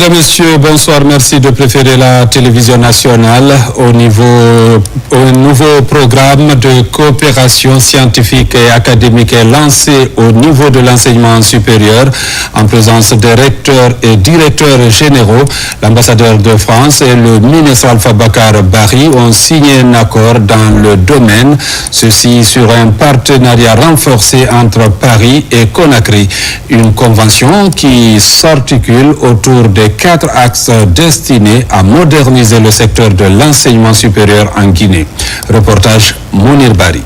Mesdames, Messieurs, bonsoir. Merci de préférer la télévision nationale au nouveau programme de coopération scientifique et académique est lancé au niveau de l'enseignement supérieur en présence des recteurs et directeurs généraux. L'ambassadeur de France et le ministre Alpha Bakar Barry ont signé un accord dans le domaine, ceci sur un partenariat renforcé entre Paris et Conakry. Une convention qui s'articule autour des 4 axes destinés à moderniser le secteur de l'enseignement supérieur en Guinée. Reportage Mounir Bari.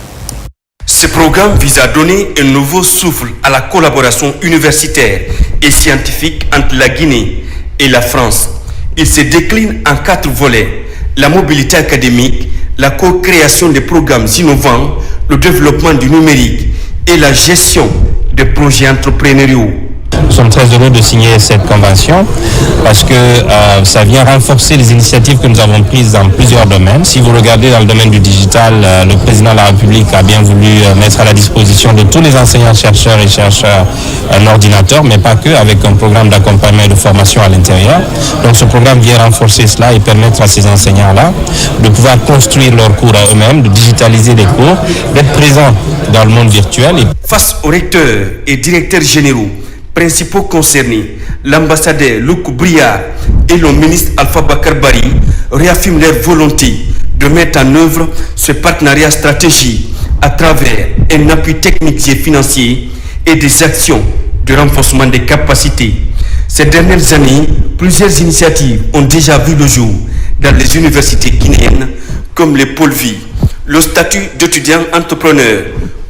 Ce programme vise à donner un nouveau souffle à la collaboration universitaire et scientifique entre la Guinée et la France. Il se décline en 4 volets: la mobilité académique, la co-création des programmes innovants, le développement du numérique et la gestion des projets entrepreneuriaux. Nous sommes très heureux de signer cette convention parce que ça vient renforcer les initiatives que nous avons prises dans plusieurs domaines. Si vous regardez dans le domaine du digital, le président de la République a bien voulu mettre à la disposition de tous les enseignants, chercheurs et chercheurs un ordinateur, mais pas que, avec un programme d'accompagnement et de formation à l'intérieur. Donc ce programme vient renforcer cela et permettre à ces enseignants-là de pouvoir construire leurs cours à eux-mêmes, de digitaliser les cours, d'être présents dans le monde virtuel. Face aux recteurs et directeurs généraux principaux concernés, l'ambassadeur Luc Briard et le ministre Alpha Bakar Barry réaffirment leur volonté de mettre en œuvre ce partenariat stratégique à travers un appui technique et financier et des actions de renforcement des capacités. Ces dernières années, plusieurs initiatives ont déjà vu le jour dans les universités guinéennes comme les pôles vie, le statut d'étudiant entrepreneur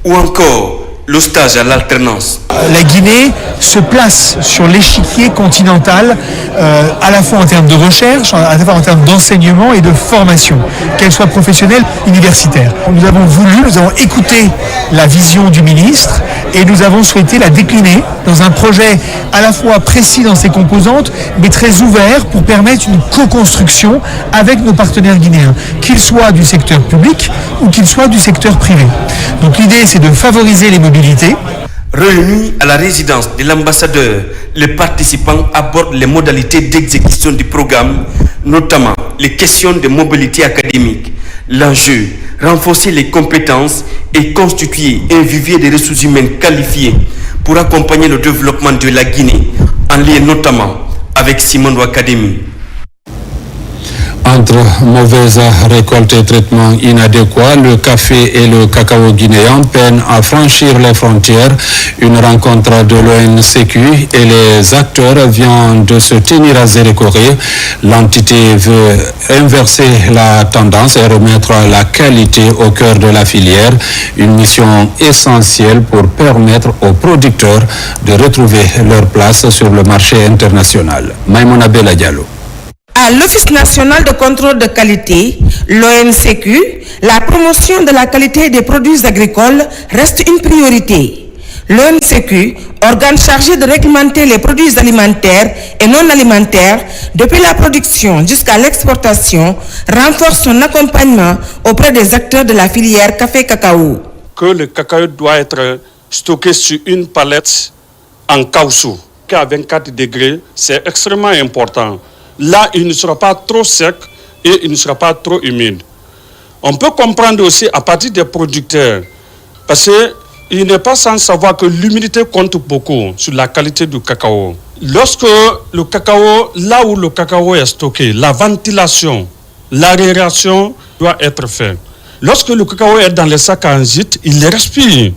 ou encore le stage à l'alternance. La Guinée se place sur l'échiquier continental à la fois en termes de recherche, à la fois en termes d'enseignement et de formation, qu'elle soit professionnelle, universitaire. Nous avons écouté la vision du ministre et nous avons souhaité la décliner dans un projet à la fois précis dans ses composantes, mais très ouvert pour permettre une co-construction avec nos partenaires guinéens, qu'ils soient du secteur public ou qu'ils soient du secteur privé. Donc l'idée, c'est de favoriser les mobilités. Réunis à la résidence de l'ambassadeur, les participants abordent les modalités d'exécution du programme, notamment les questions de mobilité académique. L'enjeu, renforcer les compétences et constituer un vivier de ressources humaines qualifiées pour accompagner le développement de la Guinée, en lien notamment avec Simondo Academy. Entre mauvaise récolte et traitement inadéquat, le café et le cacao guinéen peinent à franchir les frontières. Une rencontre de l'ONCQ et les acteurs vient de se tenir à Zérékoré. L'entité veut inverser la tendance et remettre la qualité au cœur de la filière. Une mission essentielle pour permettre aux producteurs de retrouver leur place sur le marché international. Maïmouna Bella Diallo. À l'Office national de contrôle de qualité, l'ONCQ, la promotion de la qualité des produits agricoles reste une priorité. L'ONCQ, organe chargé de réglementer les produits alimentaires et non alimentaires depuis la production jusqu'à l'exportation, renforce son accompagnement auprès des acteurs de la filière café-cacao. Que le cacao doit être stocké sur une palette en caoutchouc, à 24 degrés, c'est extrêmement important. Là, il ne sera pas trop sec et il ne sera pas trop humide. On peut comprendre aussi à partir des producteurs, parce qu'il n'est pas sans savoir que l'humidité compte beaucoup sur la qualité du cacao. Lorsque le cacao, là où le cacao est stocké, la ventilation, l'aération doit être faite. Lorsque le cacao est dans les sacs en gîte, il respire.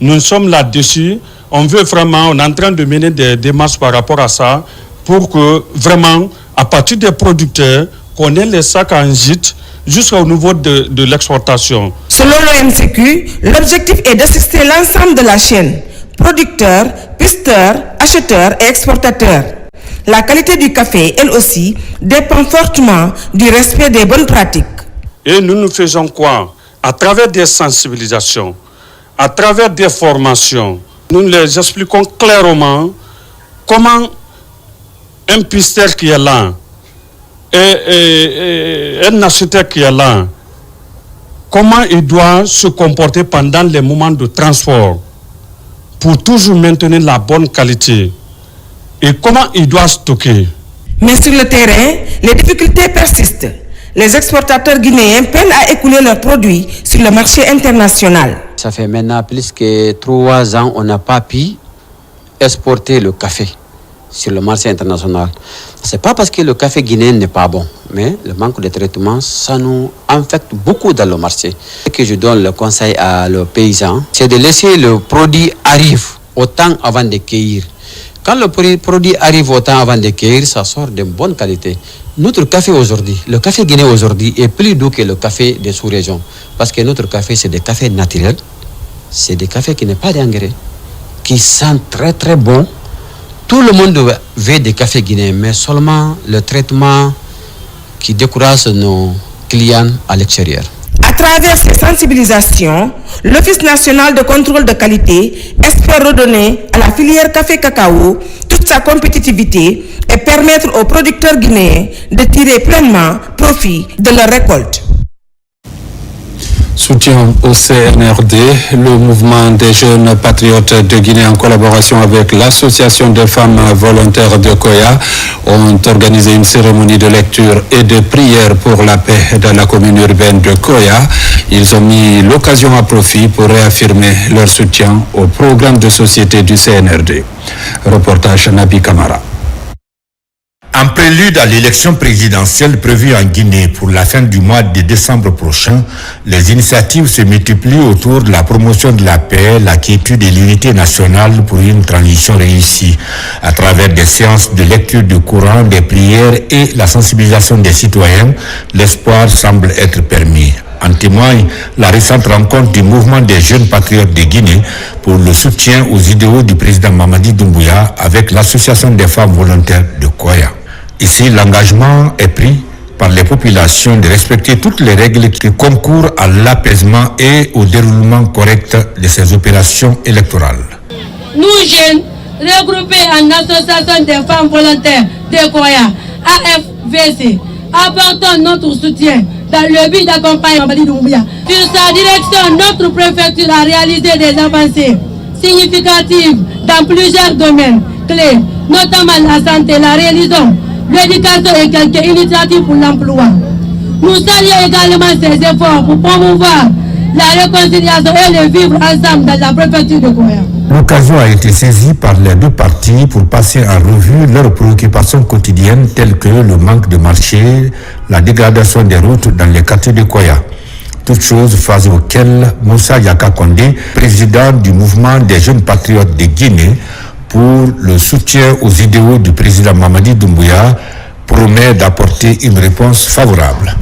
Nous sommes là-dessus. On est en train de mener des démarches par rapport à ça pour que vraiment, à partir des producteurs, qu'on ait les sacs en gîte jusqu'au niveau de l'exportation. Selon l'ONCQ, l'objectif est d'assister l'ensemble de la chaîne, producteurs, pisteurs, acheteurs et exportateurs. La qualité du café, elle aussi, dépend fortement du respect des bonnes pratiques. Et nous faisons quoi? À travers des sensibilisations, à travers des formations, nous les expliquons clairement comment un pisteur qui est là et un acheteur qui est là, comment il doit se comporter pendant les moments de transport pour toujours maintenir la bonne qualité et comment il doit stocker. Mais sur le terrain, les difficultés persistent. Les exportateurs guinéens peinent à écouler leurs produits sur le marché international. Ça fait maintenant plus que 3 ans on n'a pas pu exporter le café sur le marché international. C'est pas parce que le café guinéen n'est pas bon, mais le manque de traitement, ça nous affecte beaucoup dans le marché. Ce que je donne le conseil à nos paysans, c'est de laisser le produit arriver au temps avant de cueillir. Quand le produit arrive au temps avant de cueillir, ça sort de bonne qualité. Notre café aujourd'hui, le café guinéen aujourd'hui est plus doux que le café des sous-régions. Parce que notre café, c'est des cafés naturels. C'est des cafés qui n'ont pas d'engrais, qui sentent très très bon. Tout le monde veut des cafés guinéens, mais seulement le traitement qui décourage nos clients à l'extérieur. À travers ces sensibilisations, l'Office national de contrôle de qualité espère redonner à la filière café-cacao toute sa compétitivité et permettre aux producteurs guinéens de tirer pleinement profit de leur récolte. Soutien au CNRD, le mouvement des jeunes patriotes de Guinée en collaboration avec l'association des femmes volontaires de Koya ont organisé une cérémonie de lecture et de prière pour la paix dans la commune urbaine de Koya. Ils ont mis l'occasion à profit pour réaffirmer leur soutien au programme de société du CNRD. Reportage Nabi Kamara. En prélude à l'élection présidentielle prévue en Guinée pour la fin du mois de décembre prochain, les initiatives se multiplient autour de la promotion de la paix, la quiétude et l'unité nationale pour une transition réussie. À travers des séances de lecture du Coran, des prières et la sensibilisation des citoyens, l'espoir semble être permis. En témoigne la récente rencontre du mouvement des jeunes patriotes de Guinée pour le soutien aux idéaux du président Mamadi Doumbouya avec l'association des femmes volontaires de Koya. Ici, l'engagement est pris par les populations de respecter toutes les règles qui concourent à l'apaisement et au déroulement correct de ces opérations électorales. Nous, jeunes, regroupés en association des femmes volontaires de Koya, AFVC, apportons notre soutien dans le but d'accompagner Mamadi Doumbouya. Sur sa direction, notre préfecture a réalisé des avancées significatives dans plusieurs domaines clés, notamment la santé, la religion, l'éducation et quelques initiatives pour l'emploi. Nous saluons également ces efforts pour promouvoir la réconciliation et le vivre ensemble dans la préfecture de Koya. L'occasion a été saisie par les deux parties pour passer en revue leurs préoccupations quotidiennes telles que le manque de marché, la dégradation des routes dans les quartiers de Koya. Toutes choses face auxquelles Moussa Yaka Kondé, président du mouvement des jeunes patriotes de Guinée, pour le soutien aux idéaux du président Mamadi Doumbouya, promet d'apporter une réponse favorable.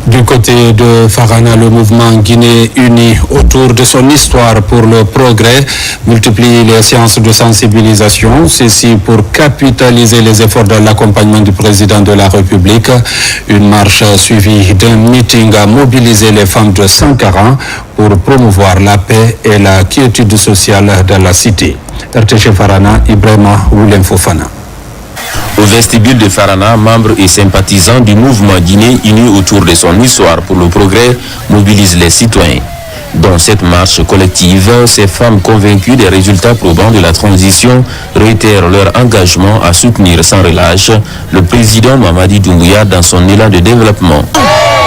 Du côté de Farana, le mouvement Guinée uni autour de son histoire pour le progrès multiplie les séances de sensibilisation, ceci pour capitaliser les efforts dans l'accompagnement du président de la République. Une marche suivie d'un meeting a mobilisé les femmes de Sankara pour promouvoir la paix et la quiétude sociale dans la cité. RTG Farana, Ibrahima Willem Fofana. Au vestibule de Farana, membres et sympathisants du mouvement Guinée uni autour de son histoire pour le progrès mobilisent les citoyens. Dans cette marche collective, ces femmes convaincues des résultats probants de la transition réitèrent leur engagement à soutenir sans relâche le président Mamadi Doumbouya dans son élan de développement.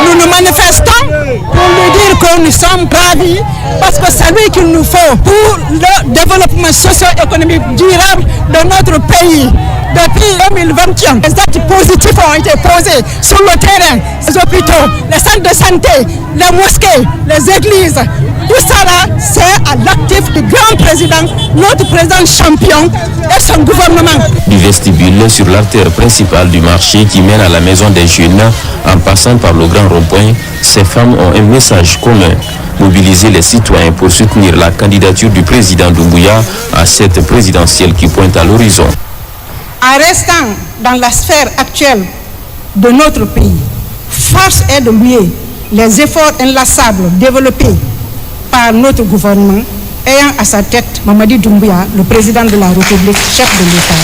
Nous nous manifestons pour lui dire que nous sommes ravis parce que c'est lui qu'il nous faut pour le développement socio-économique durable de notre pays. Depuis 2021, les actes positifs ont été posés sur le terrain, les hôpitaux, les centres de santé, les mosquées, les églises. Tout ça là, c'est à l'actif du grand président, notre président champion et son gouvernement. Du vestibule sur l'artère principale du marché qui mène à la maison des jeunes, en passant par le grand rond-point, ces femmes ont un message commun. Mobiliser les citoyens pour soutenir la candidature du président Doumbouya à cette présidentielle qui pointe à l'horizon. En restant dans la sphère actuelle de notre pays, force est de louer les efforts inlassables développés par notre gouvernement, ayant à sa tête Mamadi Doumbouya, le président de la République, chef de l'État.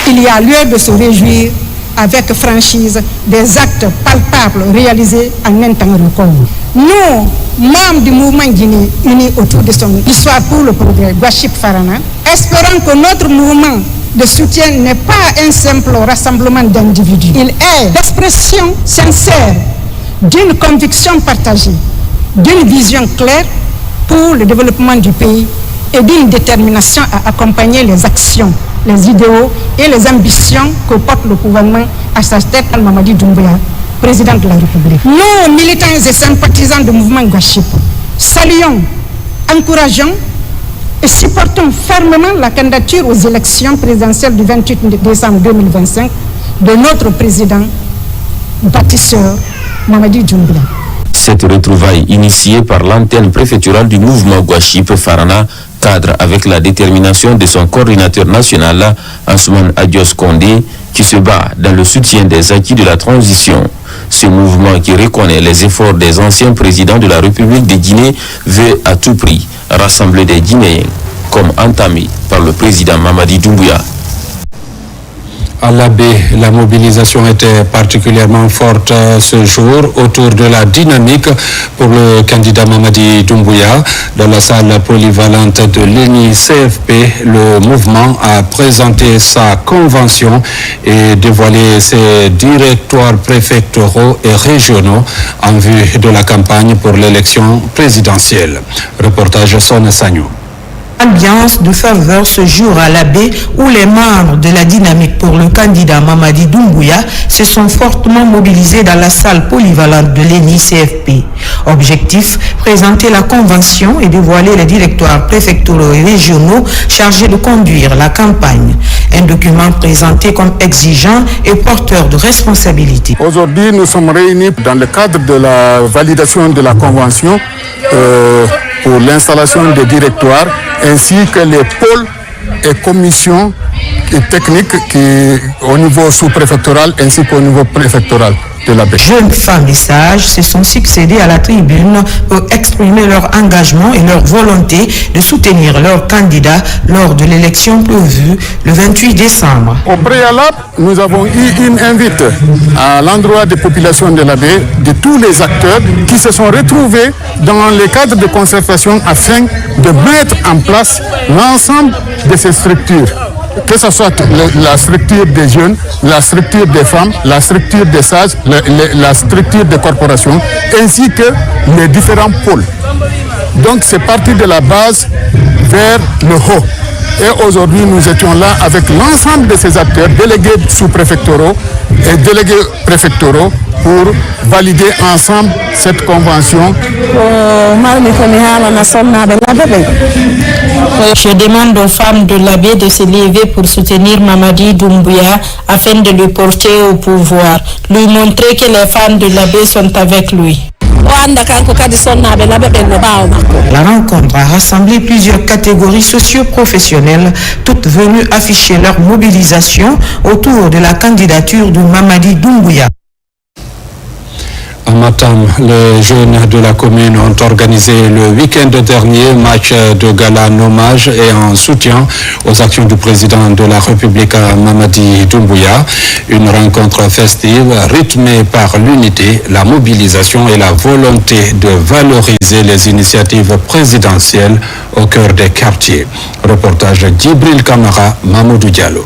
Il y a lieu de se réjouir avec franchise des actes palpables réalisés en un temps record. Nous, membres du mouvement Guinée uni autour de son histoire pour le progrès, Guachip Farana, espérons que notre mouvement de soutien n'est pas un simple rassemblement d'individus. Il est l'expression sincère d'une conviction partagée, d'une vision claire pour le développement du pays et d'une détermination à accompagner les actions, les idéaux et les ambitions que porte le gouvernement à sa tête Al-Mamadi Doumbouya, président de la République. Nous, militants et sympathisants du mouvement Gouachip, saluons, encourageons et supportons fermement la candidature aux élections présidentielles du 28 décembre 2025 de notre président bâtisseur Mamadi Doumbouya. Cette retrouvaille initiée par l'antenne préfectorale du mouvement Gouachip Farana cadre avec la détermination de son coordinateur national, Ansoumane Adios Kondé, qui se bat dans le soutien des acquis de la transition. Ce mouvement qui reconnaît les efforts des anciens présidents de la République de Guinée veut à tout prix rassembler des Guinéens, comme entamé par le président Mamadi Doumbouya. À l'Abbé, la mobilisation était particulièrement forte ce jour autour de la dynamique pour le candidat Mamadi Doumbouya. Dans la salle polyvalente de l'ENI-CFP, le mouvement a présenté sa convention et dévoilé ses directoires préfectoraux et régionaux en vue de la campagne pour l'élection présidentielle. Reportage Sonne Sagnou. Ambiance de faveur ce jour à l'Abbé où les membres de la dynamique pour le candidat Mamadi Doumbouya se sont fortement mobilisés dans la salle polyvalente de l'ENI-CFP. Objectif, présenter la convention et dévoiler les directoires préfectoraux et régionaux chargés de conduire la campagne. Un document présenté comme exigeant et porteur de responsabilité. Aujourd'hui, nous sommes réunis dans le cadre de la validation de la convention pour l'installation des directoires ainsi que les pôles et commissions techniques qui, au niveau sous-préfectoral ainsi qu'au niveau préfectoral de la BEC. Jeunes femmes et sages se sont succédés à la tribune pour exprimer leur engagement et leur volonté de soutenir leur candidat lors de l'élection prévue le 28 décembre. Au préalable, nous avons eu une invite à l'endroit des populations de la baie, de tous les acteurs qui se sont retrouvés dans les cadres de concertation afin de mettre en place l'ensemble de ces structures. Que ce soit la structure des jeunes, la structure des femmes, la structure des sages, la structure des corporations, ainsi que les différents pôles. Donc c'est parti de la base vers le haut. Et aujourd'hui, nous étions là avec l'ensemble de ces acteurs, délégués sous-préfectoraux et délégués préfectoraux, pour valider ensemble cette convention. Je demande aux femmes de l'Abbé de se lever pour soutenir Mamadi Doumbouya afin de le porter au pouvoir, lui montrer que les femmes de l'Abbé sont avec lui. La rencontre a rassemblé plusieurs catégories socio-professionnelles, toutes venues afficher leur mobilisation autour de la candidature de Mamadi Doumbouya. À Matam, les jeunes de la commune ont organisé le week-end dernier match de gala en hommage et en soutien aux actions du président de la République Mamadi Doumbouya. Une rencontre festive rythmée par l'unité, la mobilisation et la volonté de valoriser les initiatives présidentielles au cœur des quartiers. Reportage Djibril Kamara, Mamoudou Diallo.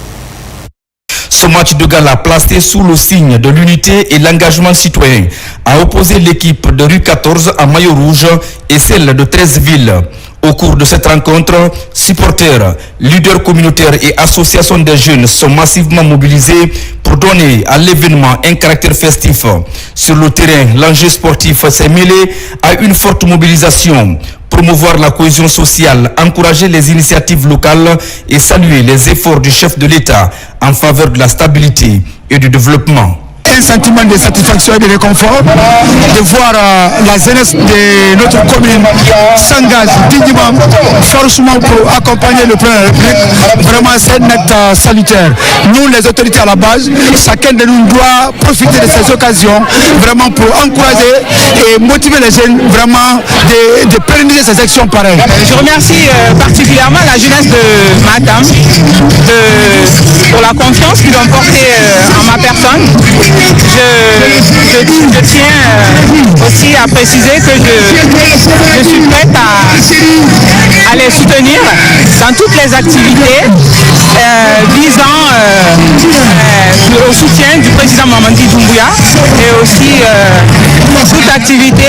Ce match de gala placé sous le signe de l'unité et l'engagement citoyen a opposé l'équipe de rue 14 à maillot rouge et celle de 13 villes. Au cours de cette rencontre, supporters, leaders communautaires et associations des jeunes sont massivement mobilisés pour donner à l'événement un caractère festif. Sur le terrain, l'enjeu sportif s'est mêlé à une forte mobilisation. Promouvoir la cohésion sociale, encourager les initiatives locales et saluer les efforts du chef de l'État en faveur de la stabilité et du développement. Un sentiment de satisfaction et de réconfort de voir la jeunesse de notre commune s'engage dignement, forcément pour accompagner le président de la République. Vraiment, c'est un acte salutaire. Nous, les autorités à la base, chacun de nous doit profiter de ces occasions vraiment pour encourager et motiver les jeunes vraiment de pérenniser ces actions pareilles. Je remercie particulièrement la jeunesse de Matam pour la confiance qu'ils ont portée en ma personne. je tiens aussi à préciser que je suis prête à les soutenir dans toutes les activités visant au soutien du président Mamadi Doumbouya et aussi toute activité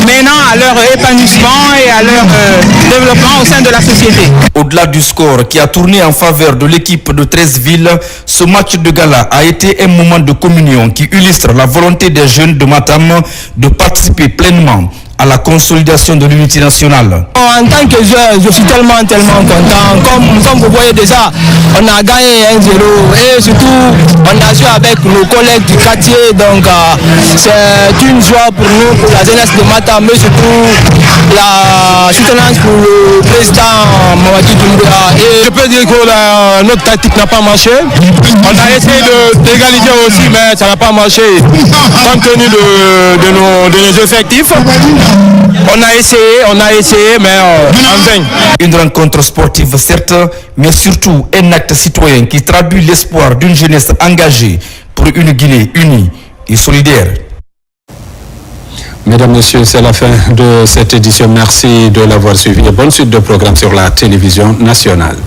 menant à leur épanouissement et à leur développement au sein de la société. Au-delà du score qui a tourné en faveur de l'équipe de 13 villes, ce match de gala a été un moment de communion qui illustre la volonté des jeunes de Matam de participer pleinement à la consolidation de l'unité nationale. En tant que joueur, je suis tellement content. Comme vous voyez déjà, on a gagné 1-0 et surtout on a joué avec nos collègues du quartier. Donc c'est une joie pour nous, pour la jeunesse de Matam, mais surtout la soutenance pour le président Mamadi Doumbouya. Et je peux dire que notre tactique n'a pas marché. On a essayé d'égaliser aussi, mais ça n'a pas marché compte tenu de nos effectifs. On a essayé, mais en vain. Une rencontre sportive, certes, mais surtout un acte citoyen qui traduit l'espoir d'une jeunesse engagée pour une Guinée unie et solidaire. Mesdames, Messieurs, c'est la fin de cette édition. Merci de l'avoir suivi et bonne suite de programmes sur la télévision nationale.